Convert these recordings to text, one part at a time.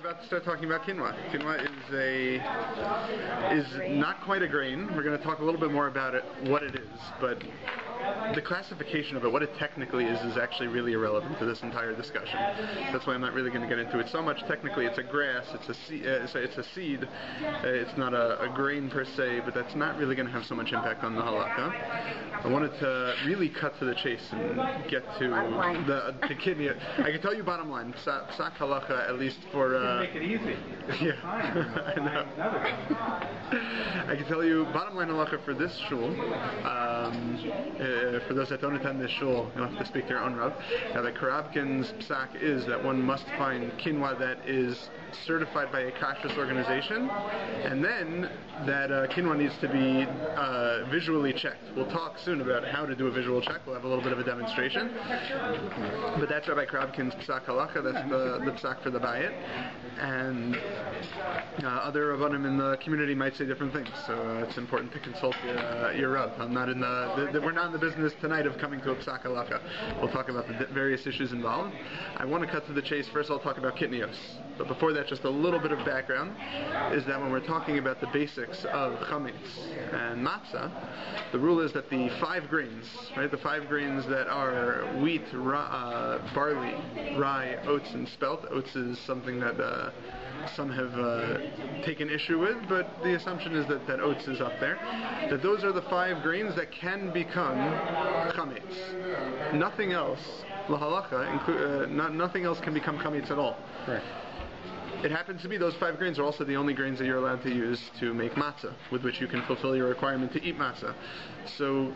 about to start talking about quinoa. Quinoa is not quite a grain. We're going to talk a little bit more about it, what it is, but the classification of it, what it technically is actually really irrelevant to this entire discussion. That's why I'm not really going to get into it so much. Technically, it's a grass, it's a seed, it's not a grain per se, but that's not really going to have so much impact on the halakha. I wanted to really cut to the chase and get to the kidney. I can tell you bottom line, psak halakha, at least for... make it easy. Yeah, I know. I can tell you bottom line halakha for this shul. For those that don't attend this shul, you'll have to speak to your own Rav. Now, the Karabkin's psak is that one must find quinoa that is certified by a kashrus organization, and then that quinoa needs to be visually checked. We'll talk soon about how to do a visual check. We'll have a little bit of a demonstration. But that's Rabbi Karabkin's psak halacha. That's the psak for the bayit. And other rabbanim in the community might say different things. So it's important to consult your Rav. I'm not in we're not in the business tonight of coming to a psak halacha. We'll talk about the various issues involved. I want to cut to the chase. First, I'll talk about kitnios. But before that, just a little bit of background is that when we're talking about the basics of chametz and matzah, the rule is that the 5 grains, right, the 5 grains that are wheat, barley, rye, oats, and spelt. Oats is something that some have taken issue with, but the assumption is that oats is up there. That those are the 5 grains that can become chametz. Nothing else, lahalacha, nothing else can become chametz at all. Right. It happens to be those 5 grains are also the only grains that you're allowed to use to make matzah, with which you can fulfill your requirement to eat matzah. So,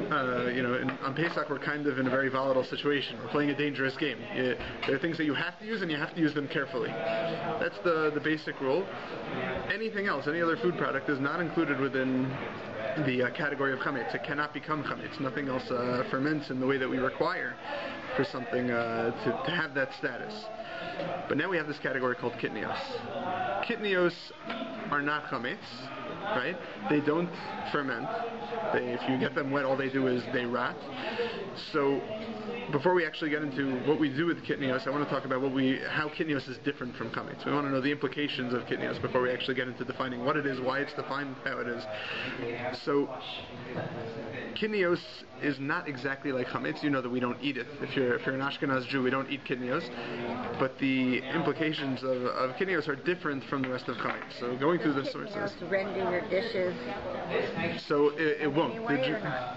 on Pesach we're kind of in a very volatile situation. We're playing a dangerous game. There are things that you have to use, and you have to use them carefully. That's the basic rule. Anything else, any other food product, is not included within the category of chametz. It cannot become chametz. Nothing else ferments in the way that we require for something to have that status. But now we have this category called kitnios. Kitnios are not chametz, right? They don't ferment. If you get them wet, all they do is they rot. So before we actually get into what we do with kitnios, I want to talk about how kitnios is different from chametz. We want to know the implications of kitnios before we actually get into defining what it is, why it's defined, how it is. So kitnios is not exactly like chametz. You know that we don't eat it. If you're an Ashkenaz Jew, we don't eat kitnios. But the implications of kitnios are different from the rest of chametz. So going through the sources. Kitnios render your dishes. So it won't.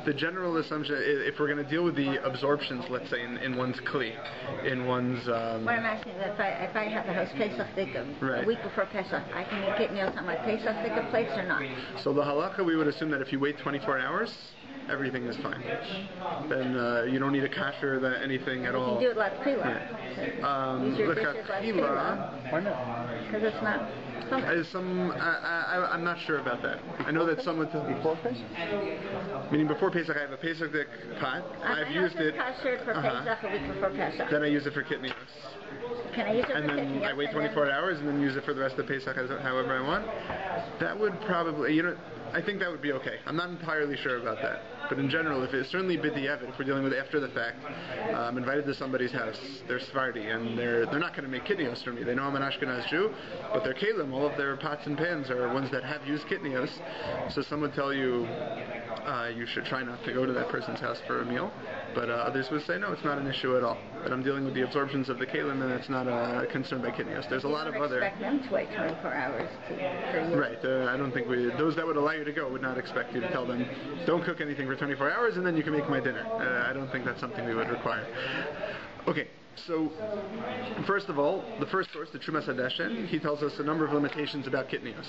The general assumption, if we're going to deal with the absorptions, let's say in one's kli, in one's. What I'm asking is if I have a house Pesach a week before Pesach, I can eat kitnios on my Pesach plates or not? So the halakha, we would assume that if you wait 24 hours, everything is fine. Then you don't need a kasher or anything at all. You can do it like tefillah. Yeah. Use your dishes like tefillah. Why not? Because it's not. I'm not sure about that. I know that some would tell before Pesach. Meaning before Pesach, I have a Pesach pot. I've used it. Kasher for Pesach a week before Pesach. Then I use it for kitnios. Can I use it and for then I wait 24 hours and then use it for the rest of Pesach however I want. That would probably, I think that would be okay. I'm not entirely sure about that. But in general, if it's certainly b'diavad, if we're dealing with after the fact, I'm invited to somebody's house, they're Sephardi, and they're not going to make kitnios for me. They know I'm an Ashkenaz Jew, but their kelim, all of their pots and pans are ones that have used kitnios. So some would tell you, you should try not to go to that person's house for a meal. But others would say, no, it's not an issue at all. That I'm dealing with the absorptions of the kelim, and it's not a concern by kitnios. There's a lot of other... expect them to wait 24 hours for you. Right. I don't think those that would allow you to go would not expect you to tell them, don't cook anything for 24 hours and then you can make my dinner. I don't think that's something we would require. Okay. So, first of all, the first source, the Trumas Hadeshen, he tells us a number of limitations about kitnios.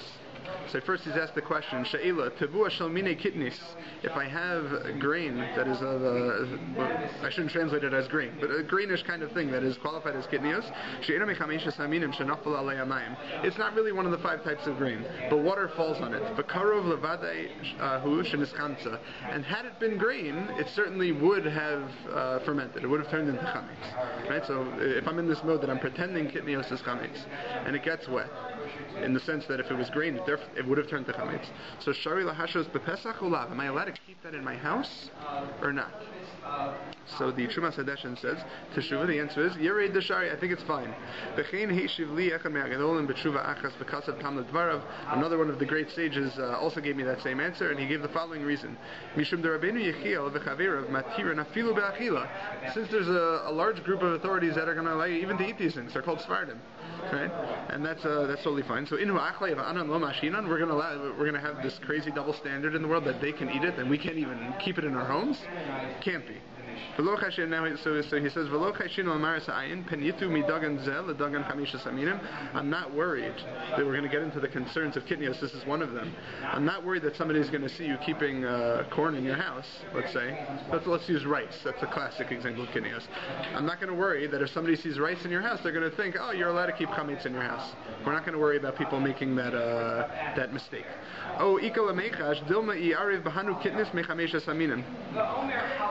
So first he's asked the question, She'ela, Tevua shel mine kitnis, if I have a grain that is I shouldn't translate it as grain, but a greenish kind of thing that is qualified as kitnios, She'ena mechameshes haminim shenafal alei amayim. It's not really one of the 5 types of grain, but water falls on it. V'karov levadei hu shenischanza. And had it been grain, it certainly would have fermented. It would have turned into chametz. Right? So if I'm in this mode that I'm pretending kitnios is chametz, and it gets wet, in the sense that if it was grain, it would have turned to chametz. So shari lahashos bepesach ulav. Am I allowed to keep that in my house or not? So the Trumas Hadeshin says, Teshuvah, the answer is, Yered Deshari, I think it's fine. Another one of the great sages also gave me that same answer, and he gave the following reason. Since there's a large group of authorities that are going to allow you even to eat these things, they're called Svardim. Right? And that's totally fine. So we're gonna have this crazy double standard in the world that they can eat it and we can't even keep it in our homes? Can't be. So he says, I'm not worried that we're going to get into the concerns of kitnios. This is one of them. I'm not worried that somebody's going to see you keeping corn in your house, let's say. Let's use rice. That's a classic example of kitnios. I'm not going to worry that if somebody sees rice in your house, they're going to think, oh, you're allowed to keep chametz in your house. We're not going to worry about people making that mistake. Oh,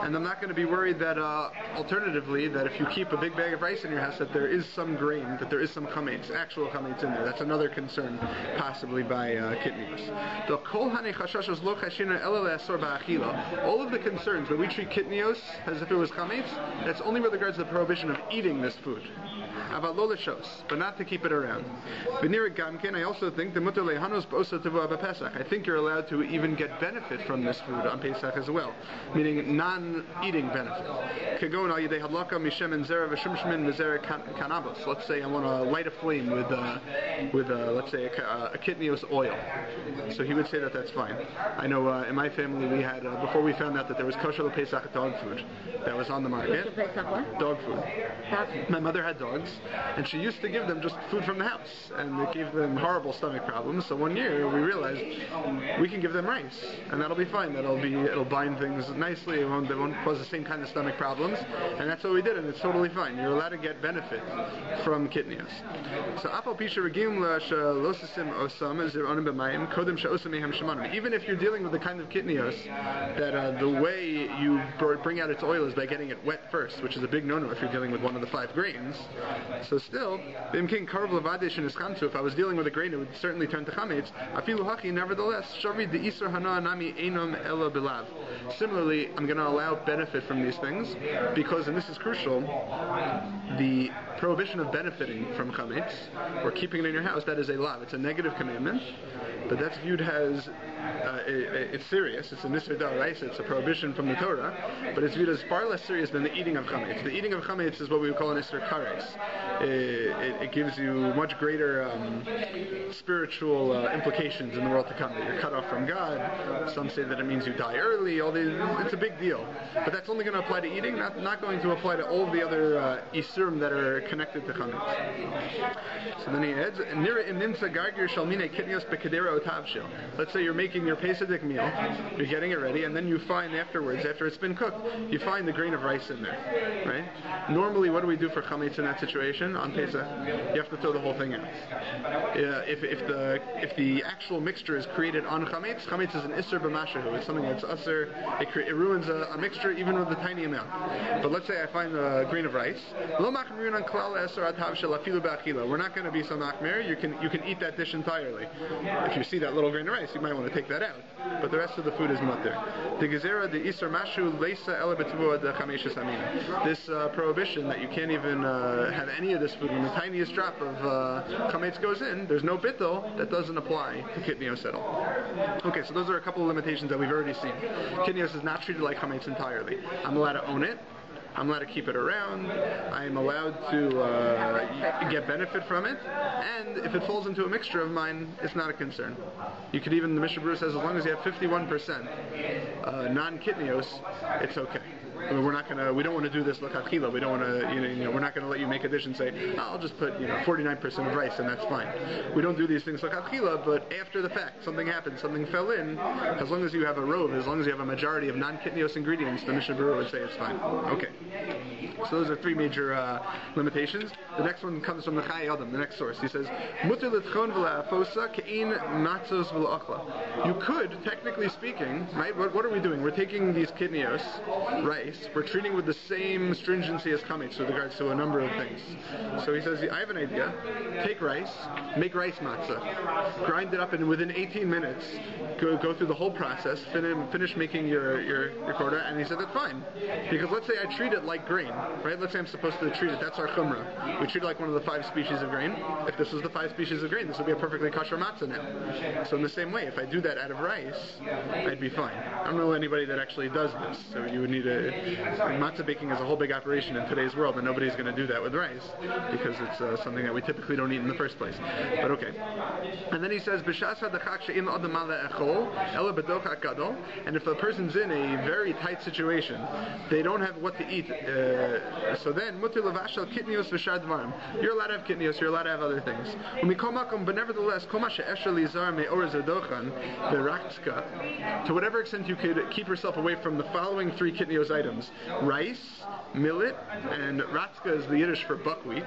and I'm not going to be worried that alternatively, that if you keep a big bag of rice in your house, that there is some grain, that there is some chametz, actual chametz in there. That's another concern, possibly by kitnios. All of the concerns, when we treat kitnios as if it was chametz, that's only with regards to the prohibition of eating this food. But not to keep it around. I also think I think you're allowed to even get benefit from this food on Pesach as well, meaning non-eating benefit. Let's say I want to light a flame with let's say a kitnios oil. So he would say that that's fine. I know in my family we had before we found out that there was kosher Pesach dog food that was on the market. Dog food. My mother had dogs, and she used to give them just food from the house, and it gave them horrible stomach problems. So one year we realized we can give them rice, and that'll be fine. It'll bind things nicely. They won't cause the same kind of stomach problems, and that's what we did, and it's totally fine. You're allowed to get benefit from kitnios. So even if you're dealing with the kind of kitnios that the way you bring out its oil is by getting it wet first, which is a big no-no if you're dealing with one of the 5 grains. So still, if I was dealing with a grain, it would certainly turn to chametz. Nevertheless, similarly, I'm going to allow benefit from these things because, and this is crucial, the prohibition of benefiting from chametz or keeping it in your house, that is a lav. It's a negative commandment, but that's viewed as it's serious. It's a nisr d'oraisa. It's a prohibition from the Torah, but it's viewed as far less serious than the eating of chametz. The eating of chametz is what we would call an nisr kares. It gives you much greater spiritual implications in the world to come. That you're cut off from God. Some say that it means you die early. It's a big deal, but that's only going to apply to eating, not going to apply to all of the other isurim that are connected to chametz. So then he adds, let's say you're making your Pesach meal, you're getting it ready, and then you find afterwards, after it's been cooked, you find the grain of rice in there, right? Normally, what do we do for chametz in that situation on Pesach? You have to throw the whole thing out. If the actual mixture is created on chametz is an isser b'mashahu. It's something that's usser. It ruins a mixture even with a tiny amount. But let's say I find a grain of rice. We're not going to be so machmir. You can eat that dish entirely. If you see that little grain of rice, you might want to take that out. But the rest of the food is mutter. This prohibition that you can't even have any of this food when the tiniest drop of chametz goes in, there's no bittul, that doesn't apply to kitnios at all. Okay, so those are a couple of limitations that we've already seen. Kitnios is not treated like chametz entirely. I'm allowed to own it. I'm allowed to keep it around. I'm allowed to get benefit from it. And if it falls into a mixture of mine, it's not a concern. You could even, the Mishnah Berurah says, as long as you have 51% non-kitnios, it's okay. I mean, we don't want to do this l'chachila. We don't want to, we're not going to let you make a dish and say, I'll just put, 49% of rice and that's fine. We don't do these things l'chachila, but after the fact, something happened, something fell in, as long as you have a rove, as long as you have a majority of non-kitnios ingredients, the Mishnah Berurah would say it's fine. Okay. So those are three major limitations. The next one comes from the Chai Adam, the next source. He says, Mutter l'tchon v'la'afosa ke'in matzos v'la'achla. You could, technically speaking, right? What are we doing? We're taking these kidneos, rice, we're treating with the same stringency as chametz with regards to a number of things. So he says, I have an idea. Take rice, make rice matzah, grind it up, and within 18 minutes, go through the whole process, finish making your quarter. And he said, that's fine. Because let's say I treat it like grain, right? Let's say I'm supposed to treat it, that's our chumrah. We treat it like one of the 5 species of grain. If this was the 5 species of grain, this would be a perfectly kosher matzah now. So in the same way, if I do that out of rice, I'd be fine. I don't know anybody that actually does this. So you would need matzah baking is a whole big operation in today's world, and nobody's going to do that with rice because it's something that we typically don't eat in the first place. But okay. And then he says, and if a person's in a very tight situation, they don't have what to eat, so then you're allowed to have kitnios, you're allowed to have other things. But nevertheless, to whatever extent you could keep yourself away from the following 3 kitnios items: rice, millet, and ratzka is the Yiddish for buckwheat.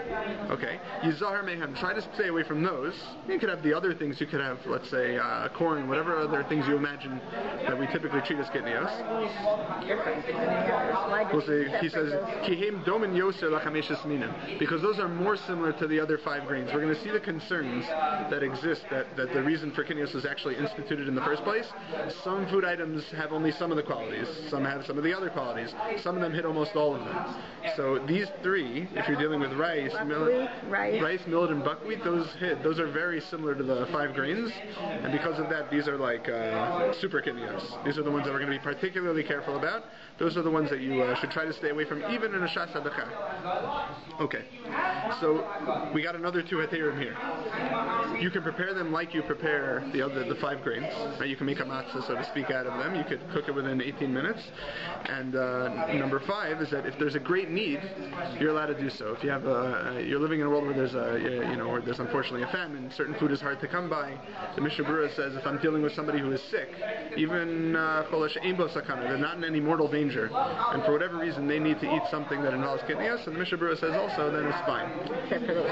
Okay, yizahar mehem. Try to stay away from those. You could have the other things. You could have, let's say, corn, whatever other things you imagine that we typically treat as kitnios. He says, kihim domin yoser lachameshes minim, because those are more similar to the other 5 grains. We're going to see the concerns that exist, that the reason for kitnios was actually instituted in the first place. Some food items have only some of the qualities. Some have some of the other qualities. Some of them hit almost all of them. So these 3, if you're dealing with rice, millet, and buckwheat, those are very similar to the 5 grains, and because of that, these are like super kitnios. These are the ones that we're going to be particularly careful about. Those are the ones that you should try to stay away from, even in a shas hadachah. Okay, so we got another 2 heterim here. You can prepare them like you prepare the 5 grains. Right? You can make a matzah, so to speak, out of them. You could cook it within 18 minutes. And number 5 is that if there's a great need, you're allowed to do so. If you have you're living in a world where there's where there's unfortunately a famine, certain food is hard to come by. The Mishnah Berurah says if I'm dealing with somebody who is sick, even they're not in any mortal danger, and for whatever reason they need to eat something that involves kitnios, and the Mishnah Berurah says also then it's fine. Except for those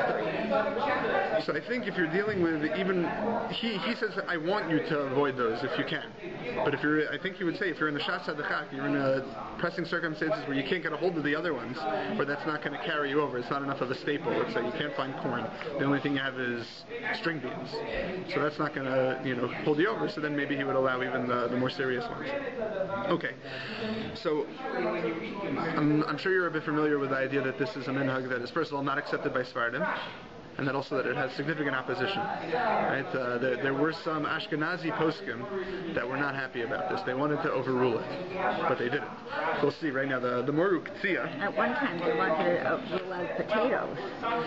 3. So I think if you're dealing with he says I want you to avoid those if you can. But I think he would say if you're in the shas hadachah, you're in a pressing circumstances where you can't get a hold of the other ones, or that's not going to carry you over. It's not enough of a staple. Let's say you can't find corn. The only thing you have is string beans. So that's not going to hold you over. So then maybe he would allow even the more serious ones. Okay. So I'm sure you're a bit familiar with the idea that this is a minhag that is first of all not accepted by Sephardim, and that also that it has significant opposition. Right? There were some Ashkenazi poskim that were not happy about this. They wanted to overrule it, but they didn't. We'll see right now. The Moruk Tzia. At one time they wanted to rule out potatoes.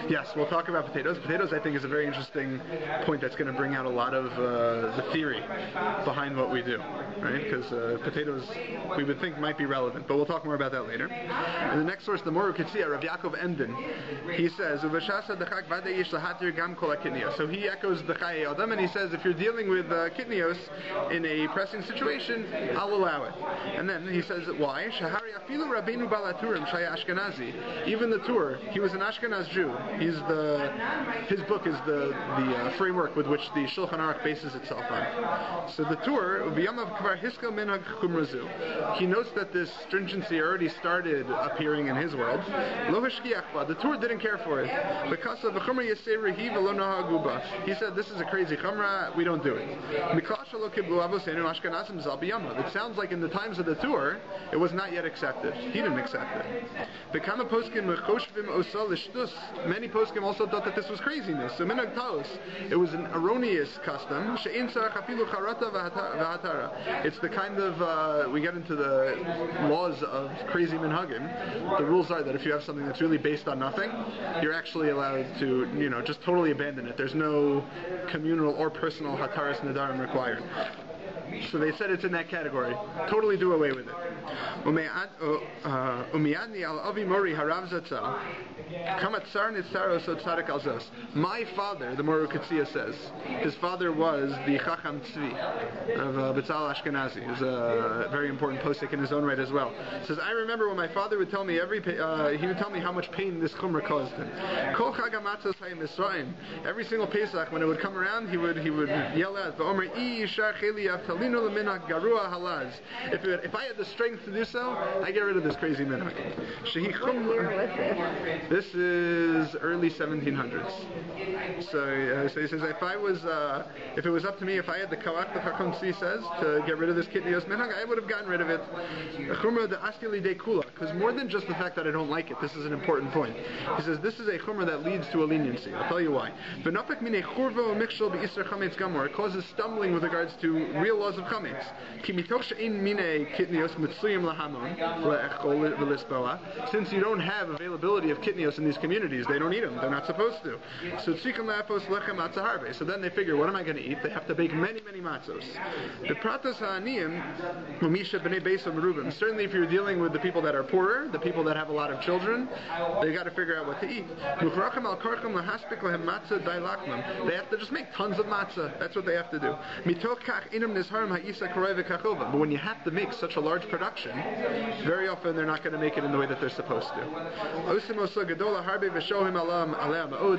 Yes, we'll talk about potatoes. Potatoes, I think, is a very interesting point that's going to bring out a lot of the theory behind what we do. Right? Because potatoes, we would think, might be relevant, but we'll talk more about that later. And the next source, the Moruk Tzia, Rav Yaakov Endin, he says, so he echoes the Chai Adam, and he says if you're dealing with kitnios in a pressing situation, I'll allow it. And then he says why? Even the Tur, he was an Ashkenaz Jew. His book is the framework with which the Shulchan Aruch bases itself on. So the Tur, he notes that this stringency already started appearing in his world. The Tur didn't care for it. Because of the Chumra Yisei he said this is a crazy Chumra, we don't do it. It sounds like in the times of the Tur, it was not yet accepted. He didn't accept it. Many poskim also thought that this was craziness. So minhag taos, it was an erroneous custom. It's the kind of, we get into the laws of crazy minhagim. The rules are that if you have something that's really based on nothing, you're actually allowed to, just totally abandon it. There's no communal or personal hataras nadarim required. So they said it's in that category. Totally do away with it. My father, the Moru Katsiya says, his father was the Chacham Tzvi of Betzal Ashkenazi. He was a very important posek in his own right as well. He says, I remember when my father would tell me he would tell me how much pain this chumrah caused him. Every single Pesach, when it would come around, he would yell out, if I had the strength to do so, I get rid of this crazy minhag. This is early 1700s. So he says, if it was up to me, if I had the kawak, the Chacham Tzvi says, to get rid of this kitnios minhag, I would have gotten rid of it. Because more than just the fact that I don't like it, this is an important point. He says, this is a chumrah that leads to a leniency. I'll tell you why. It causes stumbling with regards to real laws of chametz. Since you don't have availability of kitnios in these communities, they don't eat them. They're not supposed to. So then they figure, what am I going to eat? They have to bake many, many matzos. The pratas ha'aniyim, certainly if you're dealing with the people that are poorer, the people that have a lot of children, they got to figure out what to eat. They have to just make tons of matzah. That's what they have to do. But when you have to make such a large production, very often they're not going to make it in the way that they're supposed to.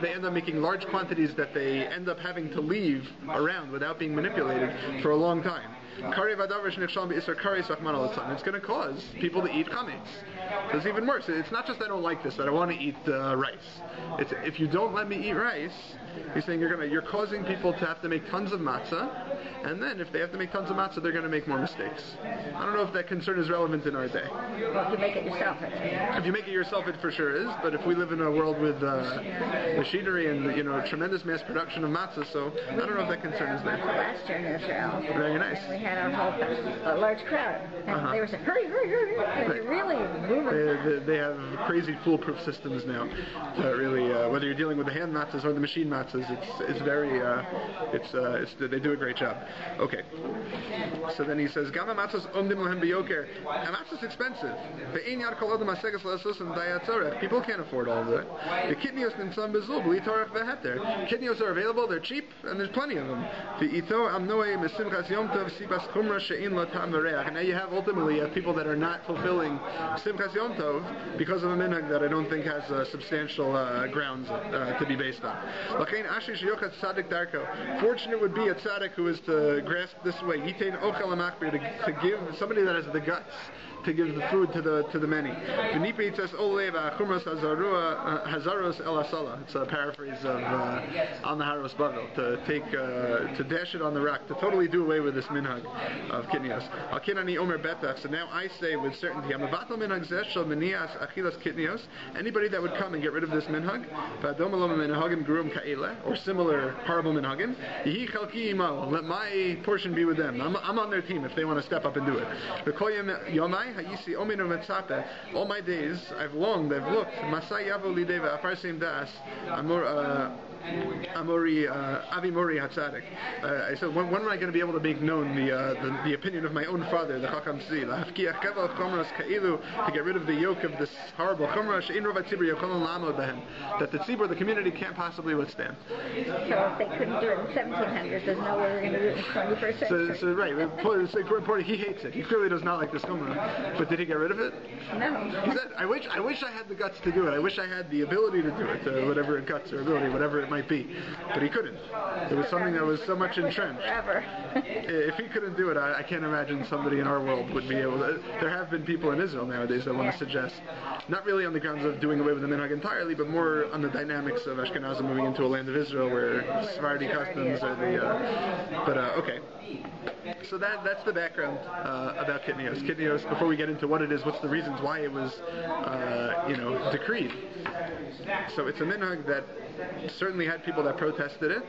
They end up making large quantities that they end up having to leave around without being manipulated for a long time. It's going to cause people to eat chametz. It's even worse. It's not just I don't like this, that I want to eat rice. It's if you don't let me eat rice, he's saying you're causing people to have to make tons of matzah, and then if they have to make tons of matzah, they're going to make more mistakes. I don't know if that concern is relevant in our day. Well, if you make it yourself, if you make it yourself, it for sure is. But if we live in a world with machinery and tremendous mass production of matzah, so I don't know if that concern is there. Last year in Israel, very nice. We had our whole a large crowd, and they were saying, "Hurry, hurry, hurry!" They're really moving. They have crazy foolproof systems now. Really, whether you're dealing with the hand matzahs or the machine matzahs, it's very they do a great job. Okay. So then he says, "Gama matzahs omdim lahem beyoker." Matzah's expensive. People can't afford all of that. The kitnios in some bezul b'li torach v'heter. Kitnios are available. They're cheap, and there's plenty of them. And now you have ultimately people that are not fulfilling Simchas Yom Tov because of a minhag that I don't think has substantial grounds to be based on. Fortunate would be a tzaddik who is to grasp this way, to give somebody that has the guts to give the food to the many. It's a paraphrase of Al Naharos Bavel, to dash it on the rock, to totally do away with this minhag of kitnios. So now I say with certainty, anybody that would come and get rid of this minhag, or similar horrible minhagim, let my portion be with them. I'm on their team if they want to step up and do it. All my days, I've looked. Avi Mori Hatzadik. I said, when am I going to be able to make known the opinion of my own father, the Chacham Tzvi, to get rid of the yoke of this horrible chumrah that the tzibur, the community, can't possibly withstand. So if they couldn't do it in 1700s, there's no way they're going to do it in the 21st century. So right, he hates it. He clearly does not like this chumrah. But did he get rid of it? No. He said, I wish I had the guts to do it. I wish I had the ability to do it, whatever guts or ability, whatever it might be. But he couldn't. It was something that was so much entrenched. If he couldn't do it, I can't imagine somebody in our world would be able to. There have been people in Israel nowadays that want to suggest, not really on the grounds of doing away with the minhag entirely, but more on the dynamics of Ashkenazim moving into a land of Israel where Sephardi customs are okay. So that's the background about kitnios. Kitnios, before we get into what it is, what's the reasons why it was decreed. So it's a minhag that certainly had people that protested it,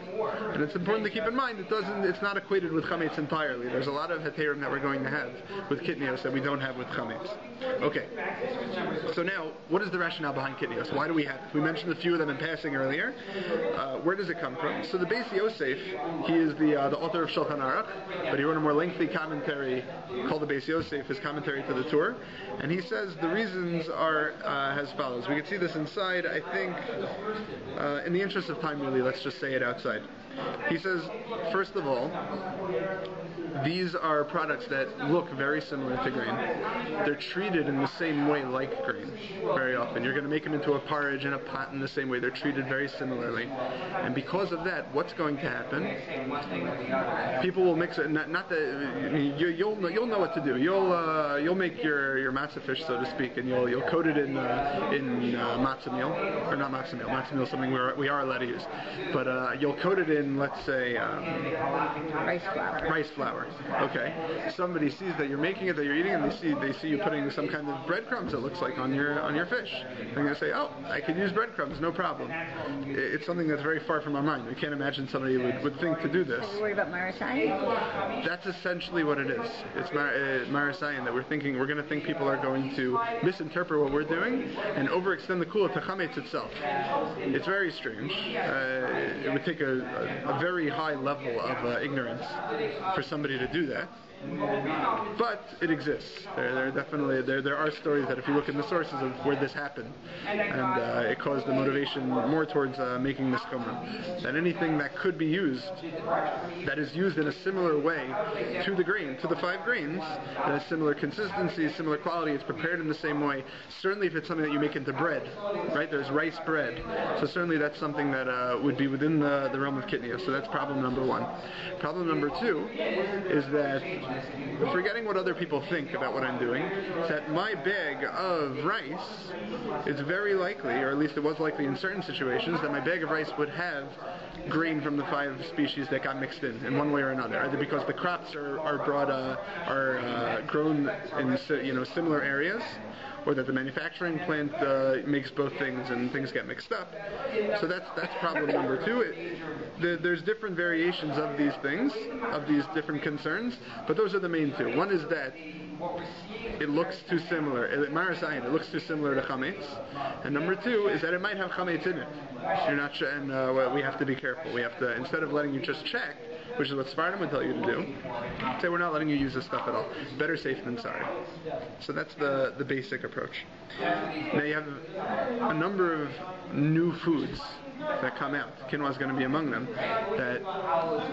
and it's important to keep in mind it's not equated with chametz entirely. There's a lot of heterim that we're going to have with kitnios that we don't have with chametz. Okay, so now what is the rationale behind kitnios? Why do we have it? We mentioned a few of them in passing earlier. Where does it come from? So the Beis Yosef, he is the author of Shulchan Aruch, but he he wrote a more lengthy commentary called the Beis Yosef, his commentary to the Torah, and he says the reasons are as follows. We can see this inside. I think, in the interest of time, really, let's just say it outside. He says, first of all, these are products that look very similar to grain. They're treated in the same way like grain very often. You're going to make them into a porridge in a pot in the same way. They're treated very similarly. And because of that, what's going to happen? People will mix it. Not that you'll know what to do. You'll make your matzah fish, so to speak, and you'll coat it in matzah meal, or not matzah meal. Matzah meal is something we are allowed to use, but you'll coat it in, let's say, rice flour. Okay. Somebody sees that you're making it, that you're eating it, and they see you putting some kind of breadcrumbs, it looks like, on your fish. They're going to say, oh, I could use breadcrumbs, no problem. It's something that's very far from our mind. We can't imagine somebody would think to do this. Are you worried about Marasayan? That's essentially what it is. It's Marasayan that we're going to think people are going to misinterpret what we're doing and overextend the kula to chametz itself. It's very strange. It would take a very high level of ignorance for somebody to do that. But it exists. There are stories that if you look in the sources of where this happened, and it caused the motivation more towards making this chumrah, that anything that could be used, that is used in a similar way to the grain, to the 5 grains, that has similar consistency, similar quality, it's prepared in the same way. Certainly if it's something that you make into bread, right? There's rice bread. So certainly that's something that would be within the realm of QUINOA. So that's problem number 1. Problem number 2 is that, forgetting what other people think about what I'm doing, that my bag of rice is very likely, or at least it was likely in certain situations, that my bag of rice would have grain from the 5 species that got mixed in one way or another, either because the crops are grown in similar areas, or that the manufacturing plant makes both things and things get mixed up. So that's problem number 2. There's different variations of these things, of these different concerns, but those are the main 2. One is that it looks too similar. Marasayan, it looks too similar to chametz. And number 2 is that it might have chametz in it. You're not sure, and we have to be careful. We have to, instead of letting you just check, which is what Sfardim would tell you to do, say we're not letting you use this stuff at all. Better safe than sorry. So that's the basic approach. Now you have a number of new foods that come out. Quinoa is going to be among them, that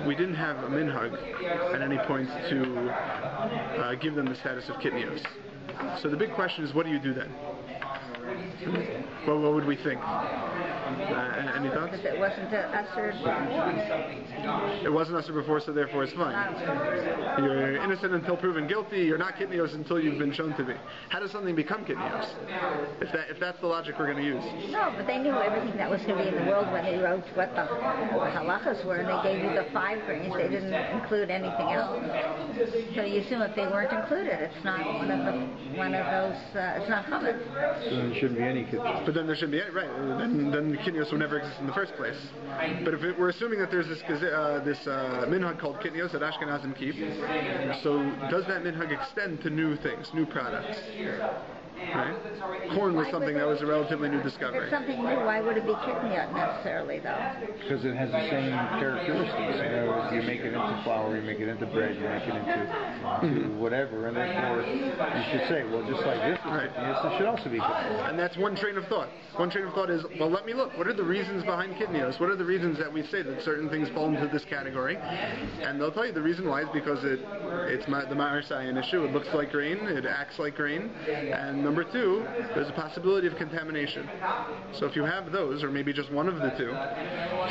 we didn't have a minhag at any point to give them the status of kitnios. So the big question is, what do you do then? Well, what would we think? Any thoughts? Because it wasn't ushered before. It wasn't ushered before, so therefore it's fine. You're innocent until proven guilty. You're not kitnios until you've been shown to be. How does something become kitnios? If that's the logic we're going to use. No, but they knew everything that was going to be in the world when they wrote what the halachas were, and they gave you the 5 grains. They didn't include anything else. So you assume if they weren't included, it's not one of those. It's not chametz. So there shouldn't be any kitnios. But then there shouldn't be any, right? Then kitnios would never exist in the first place. But if we're assuming that there's this minhag called kitnios that Ashkenazim keep, so does that minhag extend to new things, new products? Right? Corn was something that was a relatively new discovery. If it's something new, why would it be kitniot necessarily, though? Because it has the same characteristics. You make it into flour, you make it into bread, you make it into whatever, and therefore you should say, well, just like this is kitnios, it should also be kitnios. And that's one train of thought. One train of thought is, well, let me look. What are the reasons behind kitnios? What are the reasons that we say that certain things fall into this category? And they'll tell you the reason why is because it's the Marasayan issue. It looks like grain, it acts like grain, and number 2, there's a possibility of contamination. So if you have those, or maybe just one of the 2,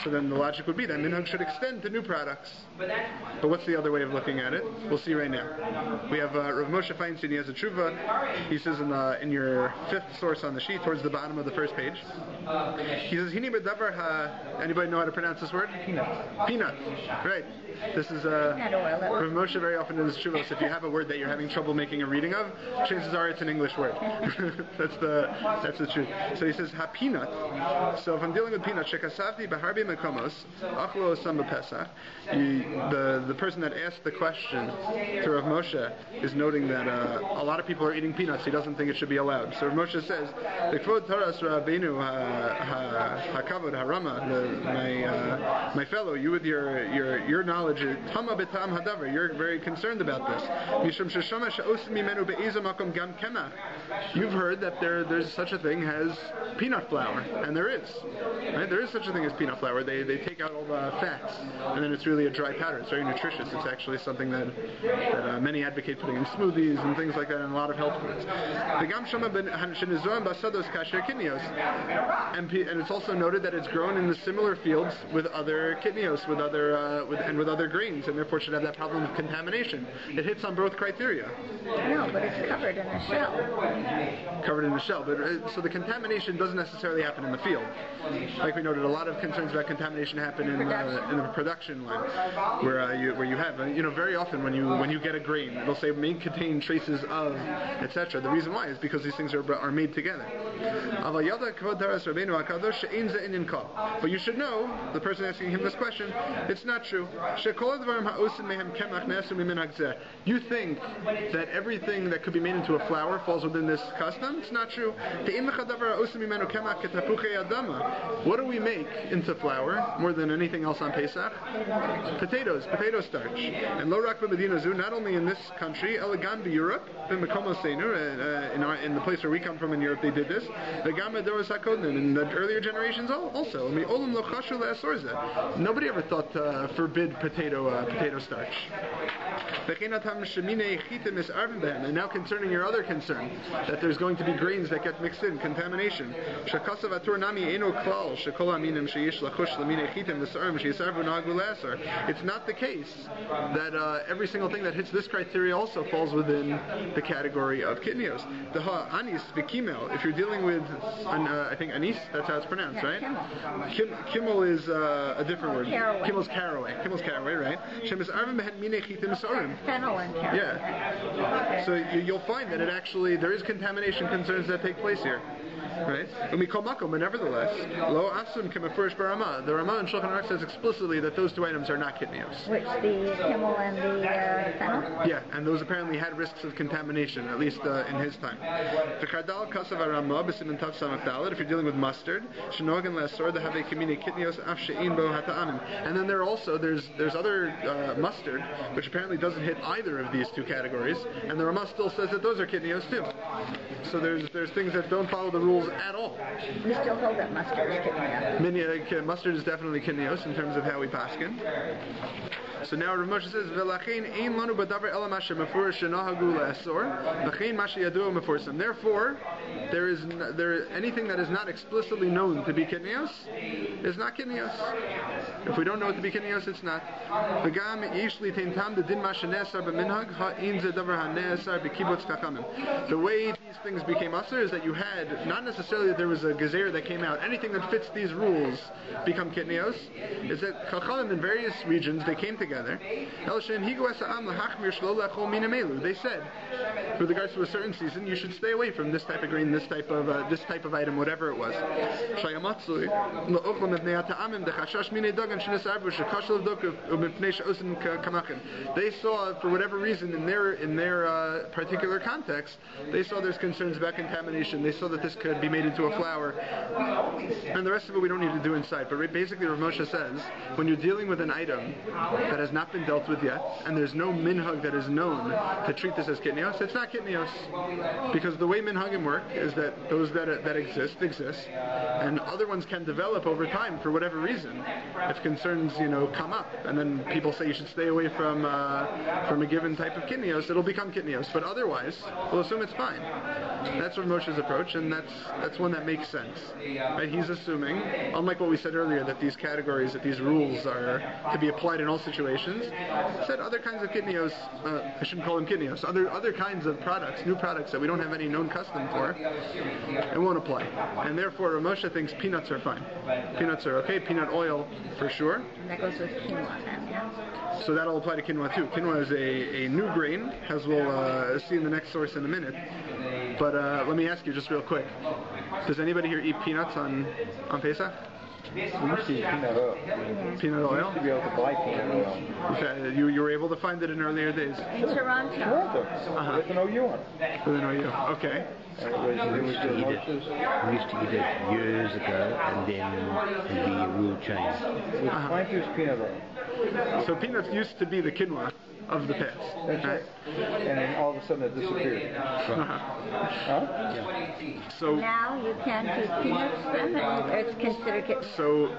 so then the logic would be that minhag should extend to new products. But what's the other way of looking at it? We'll see right now. We have Rav Moshe Feinstein. He has a tshuva. He says in your 5th source on the sheet, towards the bottom of the first page, he says, "Hini bedavar ha." Anybody know how to pronounce this word? Peanut. Right. This is Rav Moshe very often in his tshuvos. If you have a word that you're having trouble making a reading of, chances are it's an English word. That's the truth. So he says, ha-peanut. So if I'm dealing with peanut, shekasavti b'harbi mekomos, achlo osam b'pesach, the person that asked the question to Rav Moshe is noting that a lot of people are eating peanuts. He doesn't think it should be allowed. So Rav Moshe says, the kvod Taras Rabbeinu ha-kavod ha-rama, my fellow, you with your knowledge, tama b'tam hadavar, you're very concerned about this. Mishum sheshama she'osim mimenu be'ezah makom gam kemach. You've heard that there's such a thing as peanut flour, and there is. Right? There is such a thing as peanut flour. They take out all the fats, and then it's really a dry powder. It's very nutritious. It's actually something that many advocate putting in smoothies and things like that, and a lot of health foods. And it's also noted that it's grown in the similar fields with other kidneos, with other grains, and therefore should have that problem of contamination. It hits on both criteria. No, but it's covered in a shell. Covered in a shell, but so the contamination doesn't necessarily happen in the field. Like we noted, a lot of concerns about contamination happen in the production line, where you have very often when you get a grain, it'll say may contain traces of etc. The reason why is because these things are made together. But you should know, the person asking him this question, it's not true. You think that everything that could be made into a flour falls within this custom? It's not true. What do we make into flour more than anything else on Pesach? Potato starch. And lo rak b'medina, not only in this country, elegam Europe, in the place where we come from in Europe, they did this. In the earlier generations also. Nobody ever thought to forbid potato starch. And now concerning your other concern, that there's going to be grains that get mixed in, contamination. It's not the case that every single thing that hits this criteria also falls within the category of kidneos. The anis v'kimel, if you're dealing with, I think anis, that's how it's pronounced, right? Kimmel is a different word. Kimmel's caraway. Kimmel's caraway, right? Fennel and caraway. Yeah. So you'll find that there is contamination concerns that take place here. Right? But nevertheless, lo asun kemafurish barama. The Rama in Shulchan Aruch says explicitly that those two items are not kidneos. Which, the Kimmel and the fennel? Yeah, and those apparently had risks of contamination, at least in his time. The Kardal Kasav Arama b'simin tav samach daled. If you're dealing with mustard, shenogan le'asor the have kimini kidneos af she'in bo hata'amim. And then there's other mustard which apparently doesn't hit either of these two categories, and the Rama still says that those are kidneos too. So there's things that don't follow the rules at all. We still hold that mustard is kidneos. Mustard is definitely kidneos in terms of how we paskin. So now Rav Moshe says, "V'lachein ein lanu b'davar ela mashe mefurish shenahagu le'asor, v'chein mashe yadua mefursam." Therefore, anything that is not explicitly known to be kidneos is not kidneos. If we don't know it to be kidneos, it's not. V'gam yesh li'tein tam the din mashe ne'asar b'minhag ha'in ze davar ha'ne'asar b'kibutz chachamim. The way these things became usher is that you had, not necessarily that there was a gezer that came out, anything that fits these rules become kidneos, is that chachamim in various regions, they came together. They said, with regards to a certain season, you should stay away from this type of grain, this type of item, whatever it was. They saw, for whatever reason, in their particular context, they saw there's concerns about contamination. They saw that this could be made into a flour, and the rest of it we don't need to do inside. But basically, Rav Moshe says, when you're dealing with an item that has not been dealt with yet, and there's no minhag that is known to treat this as kidneos, it's not kidneos. Because the way minhagim work is that those that exist, and other ones can develop over time for whatever reason. If concerns, come up, and then people say you should stay away from a given type of kidneos, it'll become kidneos. But otherwise, we'll assume it's fine. That's Rav Moshe's approach, and that's one that makes sense. Right? He's assuming, unlike what we said earlier, that these categories, that these rules are to be applied in all situations. Said other kinds of kidneos, I shouldn't call them kidneos, other kinds of products, new products that we don't have any known custom for, it won't apply. And therefore, Rav Moshe thinks peanuts are fine. Peanuts are okay, peanut oil for sure. And that goes with quinoa then, yeah. So that'll apply to quinoa too. Quinoa is a new grain, as we'll see in the next source in a minute. But let me ask you just real quick. Does anybody here eat peanuts on Pesach? We used to eat peanut oil. Peanut We oil? used to be able to buy peanut oil. Okay, you were able to find it in earlier days? In Toronto. Toronto. With an OU on it. With an OU. Okay. And it was the Moshe's. We used to eat it years ago, and then the rule changed. With plant juice peanut oil. So peanuts used to be the quinoa of the past. That's right. And then all of a sudden it disappeared. Huh? So Now you can't eat peanuts, then it's considered. So,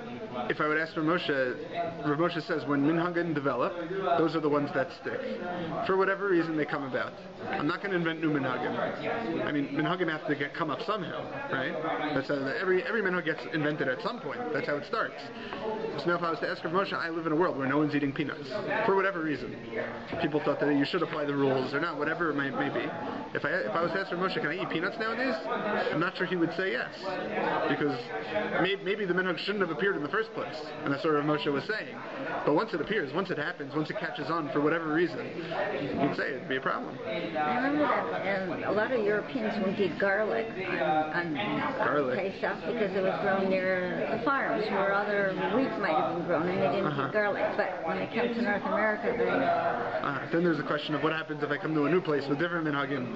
if I would ask Rav Moshe says when minhagim develop, those are the ones that stick. For whatever reason they come about. I'm not going to invent new minhagim. I mean, minhagim have to come up somehow, right? That's how every minhag gets invented at some point. That's how it starts. So now if I was to ask Rav Moshe, I live in a world where no one's eating peanuts. For whatever reason. People thought that you should apply the rules or not, whatever it may be. If I was to ask Rav Moshe, can I eat peanuts nowadays? I'm not sure he would say yes. Because maybe the minhag shouldn't have appeared in the first place. And that's what Rav Moshe was saying. But once it appears, once it happens, once it catches on for whatever reason, you'd say it'd be a problem. I remember that a lot of Europeans would eat garlic on Pesach because it was grown near the farms where other wheat might have been grown and they didn't eat garlic. But when it comes to North America, then there's a question of what happens if I come to a new place with different minhagim.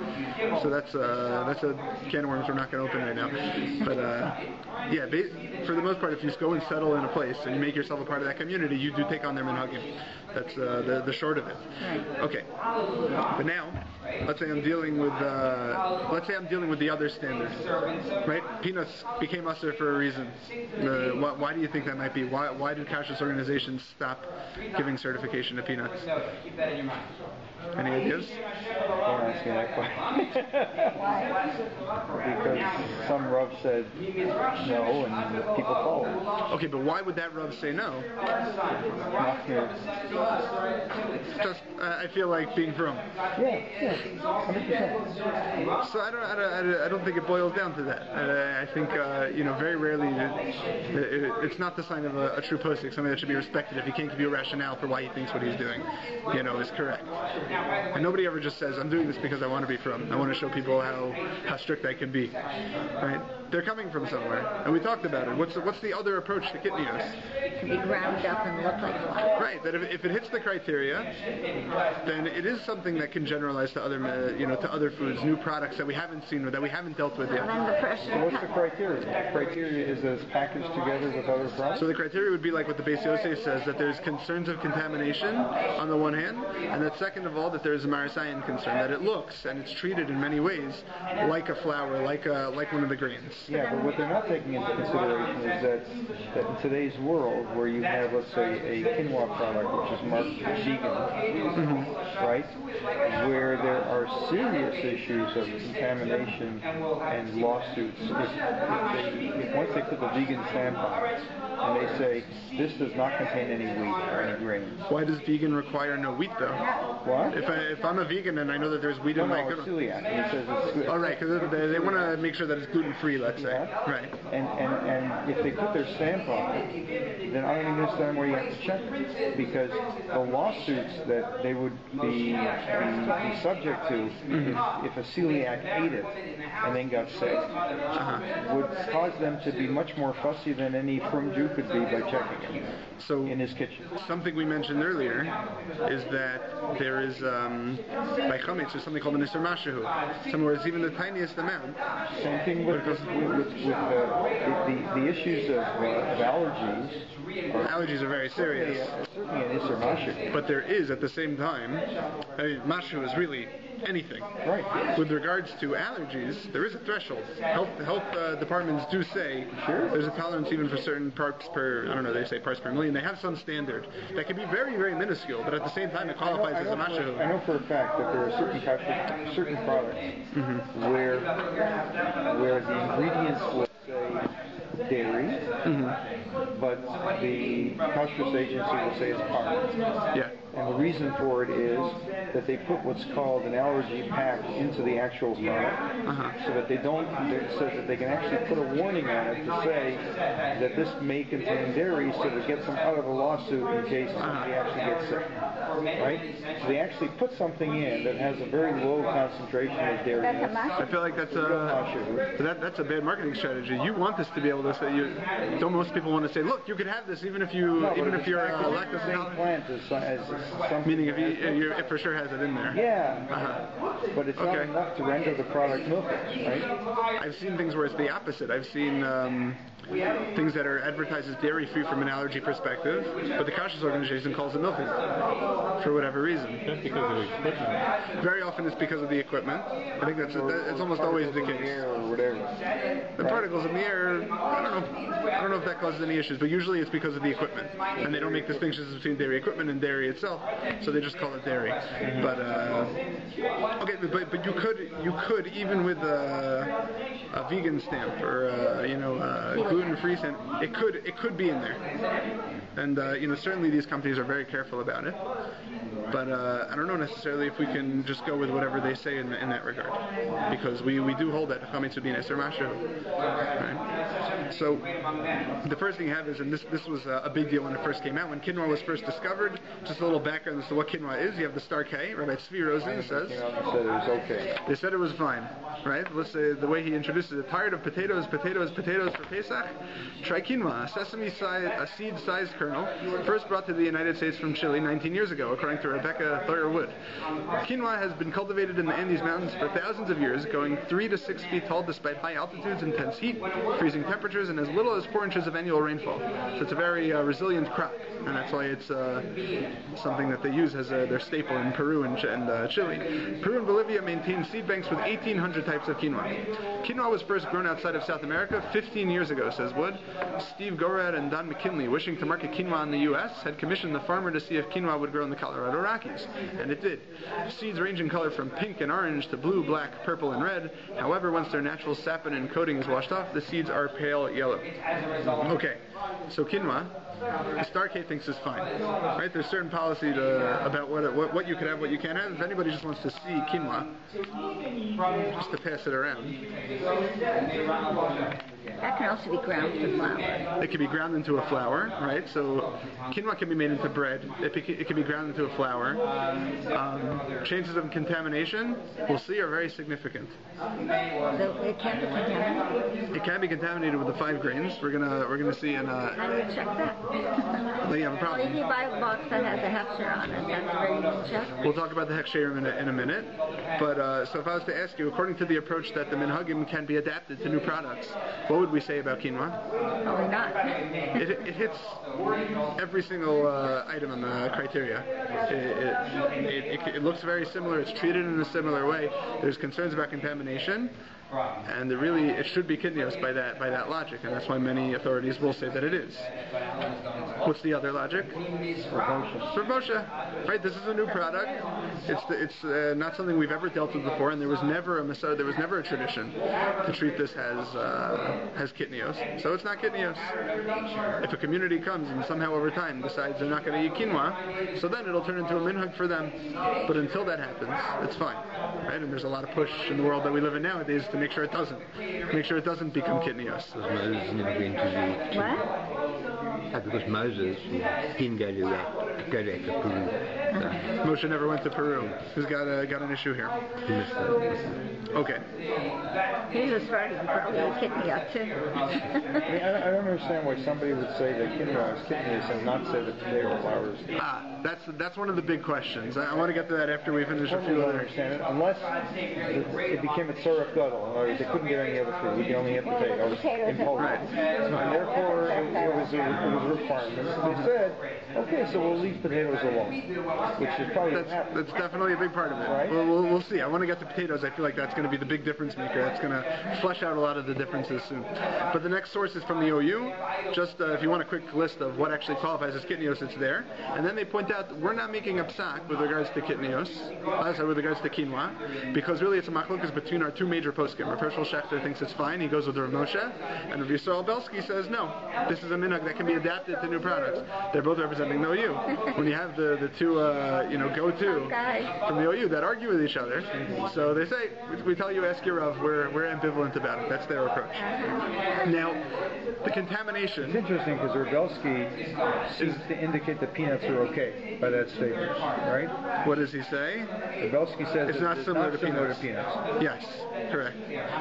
So that's a can of worms we're not going to open right now. But yeah, for the most part, if you just go and settle in a place and you make yourself a part of that community, you do take on their minhagim. That's the short of it. Okay. But now, let's say I'm dealing with the other standard, right? Peanuts became usher for a reason. Why do you think that might be? Why did kashrus organizations stop giving certification to peanuts? Any ideas? Don't ask me that question. Because some Rav said no, and people followed. Okay, but why would that Rav say no? Just, I feel like being from. Yeah, 100%. So I don't think it boils down to that. I think very rarely it's not the sign of a true posik, somebody that should be respected if he can't give you a rationale for why he thinks what he's doing, is correct. And nobody ever just says, I'm doing this because I want to be from. I want to show people how strict I can be. Right? They're coming from somewhere. And we talked about it. What's the other approach to kitnios? to be ground up and look like flour. Right, that if it hits the criteria, then it is something that can generalize to other to other foods, new products that we haven't seen or that we haven't dealt with yet. And then the person So what's the criteria? The criteria is that it's packaged together with other products? So the criteria would be like what the Beit Yosef says, that there's concerns of contamination on the one hand, and that second of all, that there's a Marasayan concern, that it looks and it's treated in many ways like a flour, like one of the grains. Yeah, but what they're not taking into consideration is that in today's world, where you have, let's say, a quinoa product which is marked vegan, right, where there are serious issues of contamination and lawsuits if once they put the vegan stamp on it and they say this does not contain any wheat or any grains. Why does vegan require no wheat though? What? If I'm a vegan and I know that there's wheat in my celiac. And it says it's oh right, because they want to make sure that it's gluten free. Let's say right. And if they put their stamp on it, then I don't even understand where you have to check it, because the lawsuits that they would be subject to if a celiac ate it and then got sick would cause them to be much more fussy than any frum Jew could be by checking it. So in his kitchen. Something we mentioned earlier is that there is by chametz there's something called a nisur mashahu, somewhere it's even the tiniest amount. Same thing with the issues of allergies. Allergies are very serious. Certainly an nisur mashahu. But there is at the same time, mashahu is really anything. Right. With regards to allergies, there is a threshold. Health departments do say there's a tolerance even for certain parts per, I don't know, they say parts per million. They have some standard that can be very, very minuscule, but at the same time it qualifies as a mashahu. I know for a fact that there are certain products where the ingredients will say dairy, but the kashrus agency will say it's part. Yeah. And the reason for it is that they put what's called an allergy pack into the actual product, so that so that they can actually put a warning on it to say that this may contain dairy, so that it gets them out of a lawsuit in case somebody actually gets sick. Right? So they actually put something in that has a very low concentration of dairy. I feel like that's a bad marketing strategy. You want this to be able to say, don't most people want to say, look, you could have this even if you're lactose intolerant. Meaning if it for sure has it in there. Yeah. But it's not enough to render the product milkish, right? I've seen things where it's the opposite. I've seen things that are advertised as dairy-free from an allergy perspective, but the kashrus organization calls it milk for whatever reason. That's because of the equipment. Very often it's because of the equipment. I think it's almost always the case. Or whatever. The particles in the air, I don't know if that causes any issues, but usually it's because of the equipment, and they don't make distinctions between dairy equipment and dairy itself, so they just call it dairy. But but you could even with a vegan stamp or gluten-free stamp, it could be in there, and certainly these companies are very careful about it. But I don't know necessarily if we can just go with whatever they say in that regard, because we do hold that chametz would be an eser mashu. Right? So the first thing you have is, and this was a big deal when it first came out, when quinoa was first discovered. Just a little background as to what quinoa is. You have the star K. Rabbi Tzvi Rosen says said it was okay. They said it was fine, right? Let's say the way he introduces it: tired of potatoes for Pesach? Try quinoa, a sesame seed-sized kernel, first brought to the United States from Chile 19 years ago, according to Rebecca Theurer-Wood. Quinoa has been cultivated in the Andes Mountains for thousands of years, going 3 to 6 feet tall despite high altitudes, intense heat, freezing temperatures, and as little as 4 inches of annual rainfall. So it's a very resilient crop, and that's why it's something that they use as their staple in Peru and Chile. Peru and Bolivia maintain seed banks with 1,800 types of quinoa. Quinoa was first grown outside of South America 15 years ago, says Wood. Steve Gorad and Don McKinley, wishing to market quinoa in the U.S., had commissioned the farmer to see if quinoa would grow in the Colorado Rockies, and it did. Seeds range in color from pink and orange to blue, black, purple, and red. However, once their natural saponin coating is washed off, the seeds are pale yellow. Okay, so quinoa, the Star K thinks is fine, right? There's certain policy about what you can have, what you can't have. If anybody just wants to see quinoa, just to pass it around. That can also be ground to flour. It can be ground into a flour, right? So quinoa can be made into bread. It can be ground into a flour. Chances of contamination, we'll see, are very significant. So it can't be contaminated? It can be contaminated with the 5 grains. We're gonna see in How do you check that? Well, you have a problem. Well, if you buy a box that has a hechsher on it, that's where you can check. We'll talk about the hechsher in a minute. But so if I was to ask you, according to the approach that the minhagim can be adapted to new products, what would we say about quinoa? Probably not. It hits every single item on the criteria. It looks very similar. It's treated in a similar way. There's concerns about contamination, and it should be kidneos by that logic, and that's why many authorities will say that it is. What's the other logic? For Moshe, right? This is a new product. It's not something we've ever dealt with before, and there was never a tradition to treat this as kitnios. So it's not kitnios. If a community comes and somehow over time decides they're not going to eat quinoa, so then it'll turn into a minhag for them. But until that happens, it's fine, right? And there's a lot of push in the world that we live in nowadays to make sure it doesn't become kitnios. Moses never went to the... What? Because Moses didn't go to Peru. So. Moshe never went to Peru. He's got an issue here. Okay. He was starting probably a kidney too. I don't understand why somebody would say that quinoa is kitnios and not say that potato flour is kitnios. That's one of the big questions. I want to get to that after we finish a few other. Understand it. Unless it became a tzorach gadol, or they couldn't get any other food. We can only have potatoes in Poland. Right. And therefore, it was a requirement. They said Okay, so we'll leave potatoes alone, which is probably that's definitely a big part of it. Right? We'll see. I want to get to potatoes. I feel like that's going to be the big difference maker. That's going to flesh out a lot of the differences soon. But the next source is from the OU. Just if you want a quick list of what actually qualifies as kitnios, it's there. And then they point out that we're not making a psak with regards to kitnios, with regards to quinoa, because really it's a machlokas between our two major poskim. Rav Hershel Schechter thinks it's fine. He goes with Rav Moshe, and Rav Yisrael Belsky says no. This is a minhag that can be adapted to new products. They're both representing the OU. When you have the two go-to from the OU that argue with each other, so they say, we tell you, ask your Rav, we're ambivalent about it. That's their approach. Now, the contamination. It's interesting because Rebelsky seems to indicate that peanuts are okay by that statement, right? What does he say? Rebelsky says it's not similar to peanuts. Yes, correct.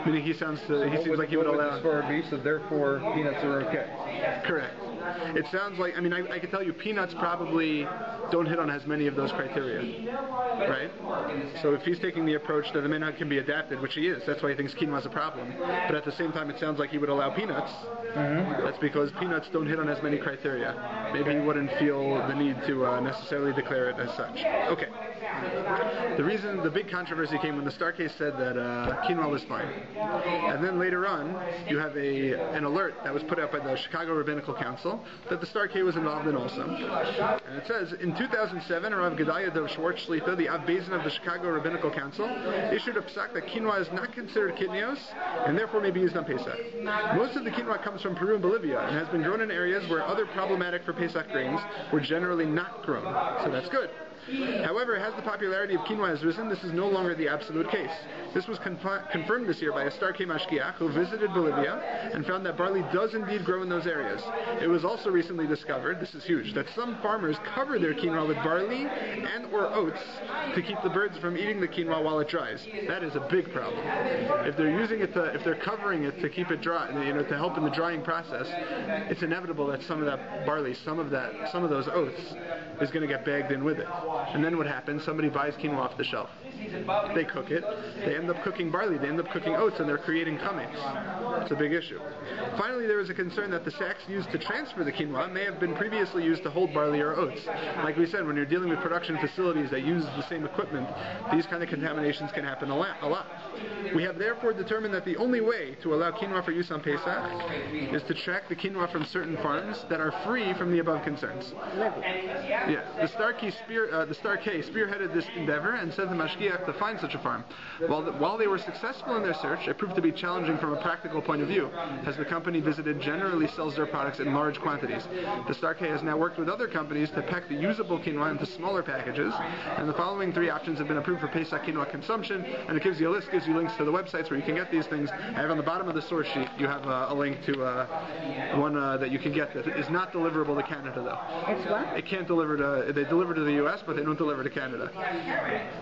Meaning he seems like he would allow. So therefore peanuts are okay. Correct. It sounds like, I can tell you peanuts probably don't hit on as many of those criteria, right? So if he's taking the approach that the minhag can be adapted, which he is, that's why he thinks quinoa is a problem, but at the same time it sounds like he would allow peanuts. That's because peanuts don't hit on as many criteria. Maybe he wouldn't feel the need to necessarily declare it as such. Okay. The big controversy came when the Star case said that quinoa was fine. And then later on, you have an alert that was put out by the Chicago Rabbinical Council that the Star K was involved in also. And it says, in 2007, Rav Gedaliah Dov Schwartz Shlita, the Av Bezin of the Chicago Rabbinical Council, issued a psak that quinoa is not considered kitnios and therefore may be used on Pesach. Most of the quinoa comes from Peru and Bolivia and has been grown in areas where other problematic for Pesach grains were generally not grown. So that's good. However, as the popularity of quinoa has risen, this is no longer the absolute case. This was confirmed this year by a Star K mashgiach who visited Bolivia and found that barley does indeed grow in those areas. It was also recently discovered, this is huge, that some farmers cover their quinoa with barley and or oats to keep the birds from eating the quinoa while it dries. That is a big problem. If they're using it if they're covering it to keep it dry, to help in the drying process, it's inevitable that some of that barley, some of those oats is going to get bagged in with it. And then what happens? Somebody buys quinoa off the shelf. They cook it. They end up cooking barley. They end up cooking oats, and they're creating chametz. It's a big issue. Finally, there is a concern that the sacks used to transfer the quinoa may have been previously used to hold barley or oats. Like we said, when you're dealing with production facilities that use the same equipment, these kind of contaminations can happen a lot. We have therefore determined that the only way to allow quinoa for use on Pesach is to track the quinoa from certain farms that are free from the above concerns. Yeah, the Star K spearheaded this endeavor and sent the mashgiach to find such a farm. While they were successful in their search, it proved to be challenging from a practical point of view, as the company visited generally sells their products in large quantities. The Star K has now worked with other companies to pack the usable quinoa into smaller packages, and the following three options have been approved for Pesach quinoa consumption, and it gives you links to the websites where you can get these things. I have on the bottom of the source sheet, you have a link to one that you can get that is not deliverable to Canada, though. It's what? It can't deliver they deliver to the U.S., but they don't deliver to Canada.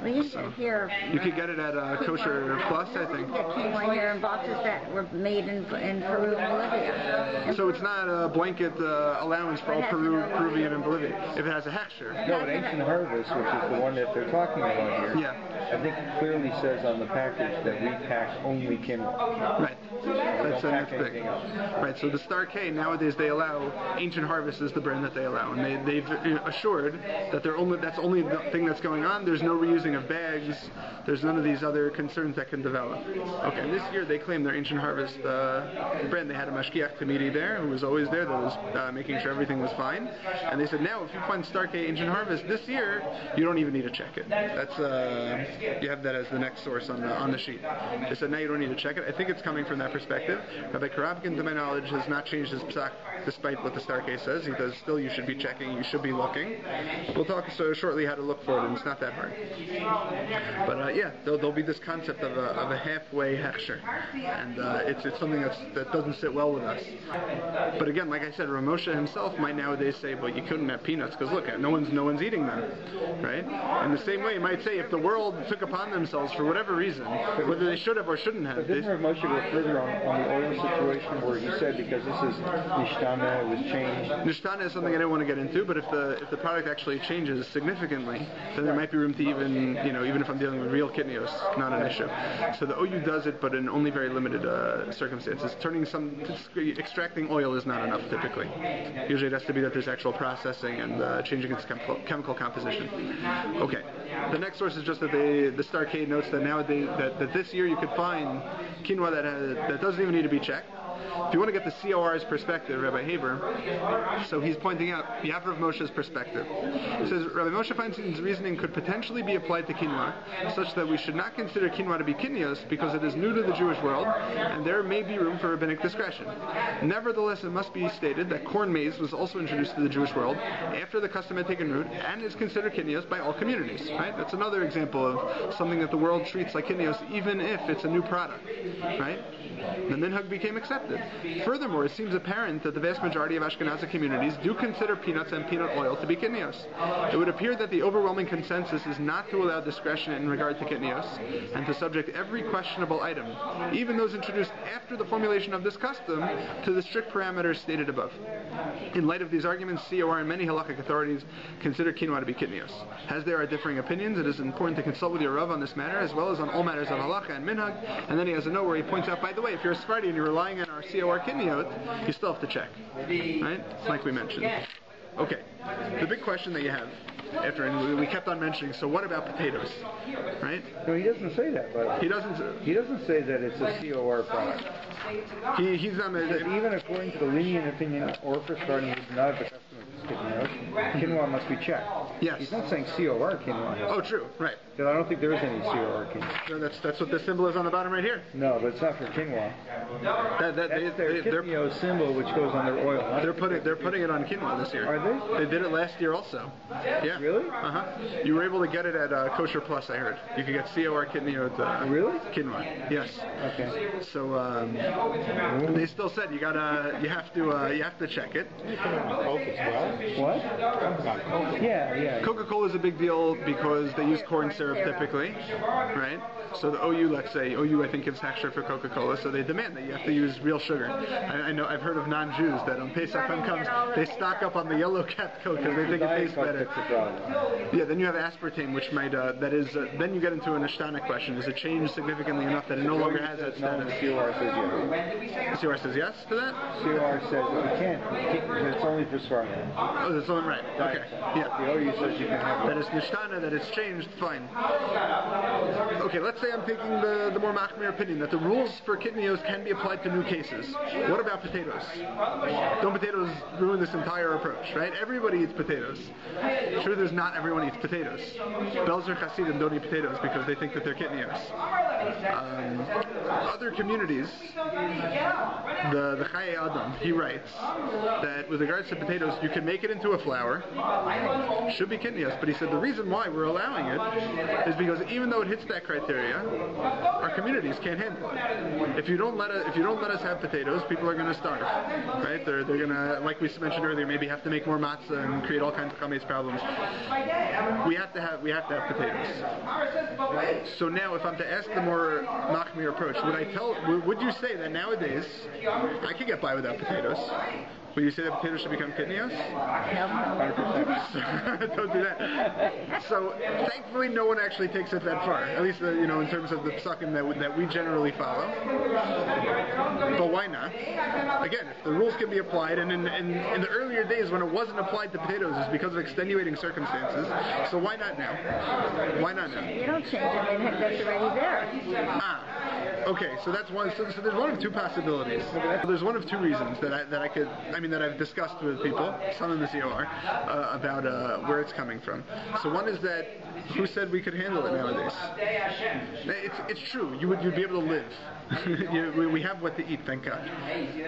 We used to hear. You could get it at Kosher Plus, I think. Get quinoa here in boxes that were made in Peru and Bolivia. So it's not a blanket allowance for all Peruvian and Bolivian. If it has a hechsher. No, but Ancient Harvest, which is the one that they're talking about here, I think it clearly says on the package that we pack only quinoa. Right. That's big. Right. So the Star K nowadays they allow Ancient Harvest is the brand that they allow, and they've assured that that's only the thing that's going on. There's no reusing of bags. There's none of these other concerns that can develop. Okay. And this year they claim their Ancient Harvest brand. They had a mashgiach tamidi there who was always there that was making sure everything was fine. And they said now if you find Star K Ancient Harvest this year, you don't even need to check it. That's you have that as the next source on the sheet. They said now you don't need to check it. I think it's coming from that perspective. Rabbi Karabkin, to my knowledge, has not changed his psak despite what the Star Case says. He does still. You should be checking. You should be looking. We'll talk shortly how to look for it, and it's not that hard. But there'll be this concept of a halfway hechsher, and it's something that doesn't sit well with us. But again, like I said, Ramosha himself might nowadays say, "Well, you couldn't have peanuts because look, no one's eating them, right?" In the same way, he might say, if the world took upon themselves for whatever reason, whether they should have or shouldn't have. But didn't Ramosha go further further on the oil situation where you said because this is nishtana, it was changed? Nishtana is something I didn't want to get into, but if the product actually changes significantly, then there might be room to even if I'm dealing with real kitnios, not an issue. So the OU does it, but in only very limited circumstances. Extracting oil is not enough typically. Usually it has to be that there's actual processing and changing its chemical composition. Okay. The next source is just that the Starcade notes that nowadays that this year you could find quinoa that doesn't even need to be checked. If you want to get the COR's perspective, Rabbi Haber, so he's pointing out Yavrov Moshe's perspective. He says, Rabbi Moshe Feinstein's reasoning could potentially be applied to quinoa, such that we should not consider quinoa to be kinnios because it is new to the Jewish world, and there may be room for rabbinic discretion. Nevertheless, it must be stated that corn maize was also introduced to the Jewish world after the custom had taken root, and is considered kinnios by all communities. Right? That's another example of something that the world treats like kinnios, even if it's a new product. Right? The minhag became accepted. Furthermore, it seems apparent that the vast majority of Ashkenazi communities do consider peanuts and peanut oil to be kitnios. It would appear that the overwhelming consensus is not to allow discretion in regard to kitnios, and to subject every questionable item, even those introduced after the formulation of this custom, to the strict parameters stated above. In light of these arguments, COR and many halakhic authorities consider quinoa to be kitnios. As there are differing opinions, it is important to consult with your Rav on this matter, as well as on all matters of halacha and minhag. And then he has a note where he points out, by the way, if you're a Sephardi and you're relying on our COR kitniot, you still have to check. Right? Like we mentioned. Okay. The big question that you have, and we kept on mentioning, so what about potatoes? Right? No, he doesn't say that, but he doesn't say that it's a COR product. He's on the... Even according to the lenient opinion, or for starting with not the custom of quinoa must be checked. Yes. He's not saying COR quinoa. Oh, true. Right. Because I don't think there is any COR quinoa. No, that's what the symbol is on the bottom right here. No, but it's not for quinoa. That's their quinoa symbol, which goes on their oil. They're putting it on quinoa this year. Are they? They did it last year also. Yeah. Really? Uh-huh. You were able to get it at Kosher Plus, I heard. You could get COR quinoa. Really? Quinoa. Yes. Okay. So they still said you have to check it. Coke as well. What? Yeah. Coca-Cola is a big deal because they use corn syrup typically, right? So the OU, let's say, I think gives extra for Coca-Cola, so they demand that you have to use real sugar. I know I've heard of non-Jews that on Pesach time comes, they stock up on the yellow capped Coke because they think it tastes better. Yeah, then you have aspartame, which might then you get into an ashtana question. Is it changed significantly enough that it no longer has that status? COR says yes. COR says yes to that? COR says that you can't. It's only for Svarim. Oh, that's only right. Okay. Yeah. The OU says you can have that it's nishtana, that it's changed, fine. Okay, let's say I'm taking the more machmir opinion that the rules for kitnios can be applied to new cases. What about potatoes? Don't potatoes ruin this entire approach, right? Everybody eats potatoes. Truth is, not everyone eats potatoes. Belzer Hasidim don't eat potatoes because they think that they're kitnios. Other communities, the Chaye Adam, he writes that with regards to potatoes, you can make it into a flour. Should be kitnios, but he said the reason why we're allowing it is because even though it hits that criteria, our communities can't handle it. If you don't let us have potatoes, people are going to starve, right? They're going to, like we mentioned earlier, maybe have to make more matzah and create all kinds of chametz problems. We have to have potatoes. So now, if I'm to ask the more machmir approach, would you say that nowadays I could get by without potatoes? Would you say that potatoes should become kitnios? No. Don't do that. So, thankfully, no one actually takes it that far. At least, in terms of the psukim that we generally follow. But why not? Again, if the rules can be applied, and in the earlier days when it wasn't applied to potatoes, it's because of extenuating circumstances. So why not now? Why not now? You don't change it; that's already there. Okay, so that's one. So there's one of two possibilities. There's one of two reasons that I've discussed with people, some in the COR, about where it's coming from. So one is that who said we could handle it nowadays? It's true. You'd be able to live. We have what to eat, thank God.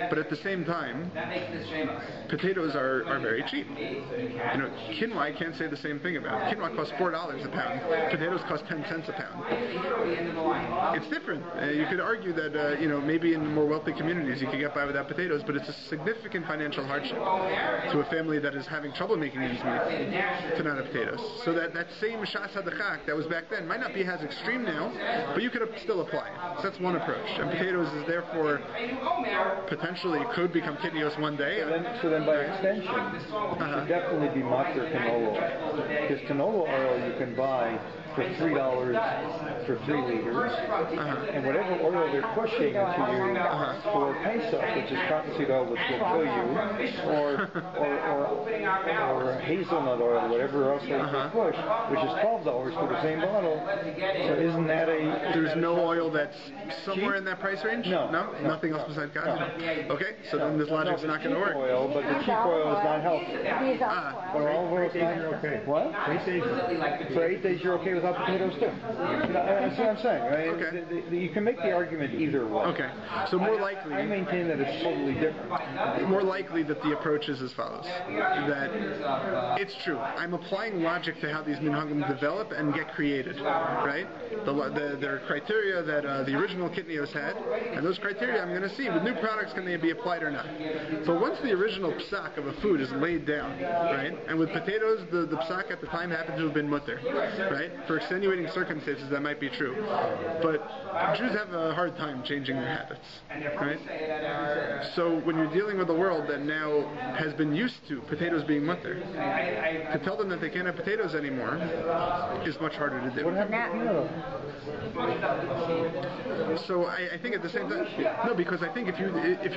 But at the same time, potatoes are very cheap. Quinoa, I can't say the same thing about. Quinoa costs $4 a pound. Potatoes cost 10 cents a pound. It's different. you could argue that maybe in more wealthy communities you could get by without potatoes, but it's a significant financial hardship to a family that is having trouble making ends meet to not have potatoes. So that same shas hadachak that was back then might not be as extreme now, but you could still apply it. So that's one approach. And potatoes is therefore potentially could become kidneys one day. So then by extension, it should definitely be matzah canola oil. Because canola oil you can buy for $3 for 3 liters, and whatever oil they're pushing to you for Pesach, which is cottonseed oil, which will kill you, or hazelnut oil, whatever else they push, which is $12 for the same bottle. So isn't that There's no oil that's somewhere cheap? in that price range? No. Nothing else besides cotton? No. Okay, so then this logic's not going to work. Oil, but the cheap oil is not healthy. But all oil is not okay. What? 8 days. For 8 days you're okay without potatoes too. That's what I'm saying. Right? Okay. You can make the argument either way. Okay, so more likely... I maintain that it's totally different. More likely that the approach is as follows. That it's true. I'm applying logic to how these minhagim develop and get created, right? There are criteria that the original kitnios had, and those criteria I'm going to see with new products, can they be applied or not. So once the original psak of a food is laid down, right? And with potatoes, the psak at the time happened to have been mutter, right? For extenuating circumstances, that might be true. But Jews have a hard time changing their habits, right? So when you're dealing with a world that now has been used to potatoes being mutter, to tell them that they can't have potatoes anymore is much harder to do. What happened to So I think at the same time, no, because I think if you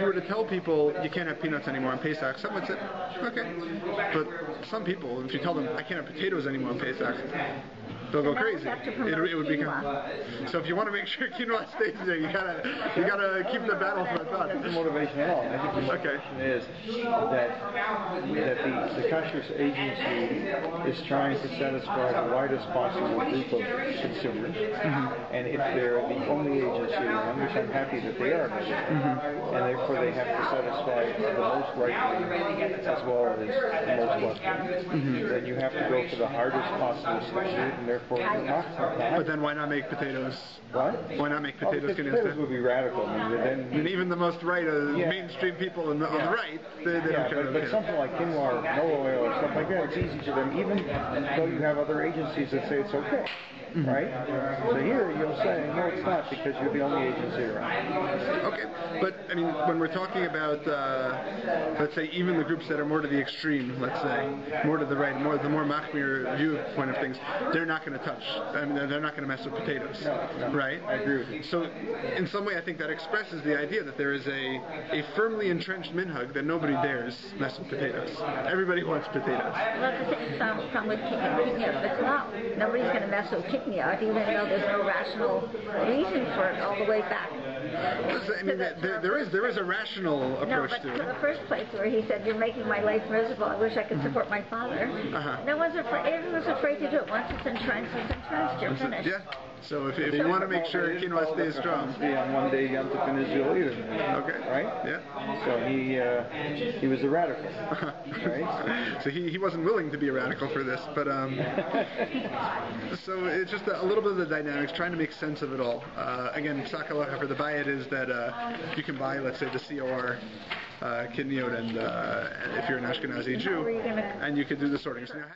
were to tell people you can't have peanuts anymore on Pesach, some would say, okay. But some people, if you tell them I can't have potatoes anymore on Pesach, they'll go crazy. It would become. So if you want to make sure quinoa stays there, you gotta keep the battle for a thought. That's the motivation at all. I think the motivation is that the kashrus agency is trying to satisfy the widest possible group of consumers, and if they're the only agency around, which I'm happy that they are, and therefore they have to satisfy the most right wing as well as the most left wing, then you have to go for the hardest possible standard, and therefore not. But then why not make potatoes? What? Why not make potatoes? Potatoes would be radical. I mean, then and even the most right, mainstream people on the right, they don't care about but something like quinoa or canola oil or stuff like that, it's easy to them, even though you have other agencies that say it's okay. Right? So here you'll say, no, it's not, because you're the only agency around. Okay, but I mean, when we're talking about, let's say, even the groups that are more to the extreme, let's say, more to the right, the more machmir viewpoint of things, they're not going to touch. I mean, they're not going to mess with potatoes, no, right? I agree with you. So, in some way, I think that expresses the idea that there is a firmly entrenched minhag that nobody dares mess with potatoes. Everybody wants potatoes. Well, the same problem with kidneys as well. Nobody's going to mess with kidneys, even though there's no rational reason for it all the way back. I mean, there is a rational approach to it. In the first place, where he said, "You're making my life miserable. I wish I could support my father." No one's afraid. Everyone's afraid to do it. Once it's entrenched, it's entrenched. You're finished. Yeah. So if you want to make sure quinoa stays strong, on one day Yom Tov is you'll eat it. Okay. Right? Yeah. So he was a radical. Right? So he wasn't willing to be a radical for this, but so it's just a little bit of the dynamics, trying to make sense of it all. Again, psak halacha for the bayit is that you can buy, let's say, the COR kidneyot, and if you're an Ashkenazi Jew, and you could do the sorting. So now,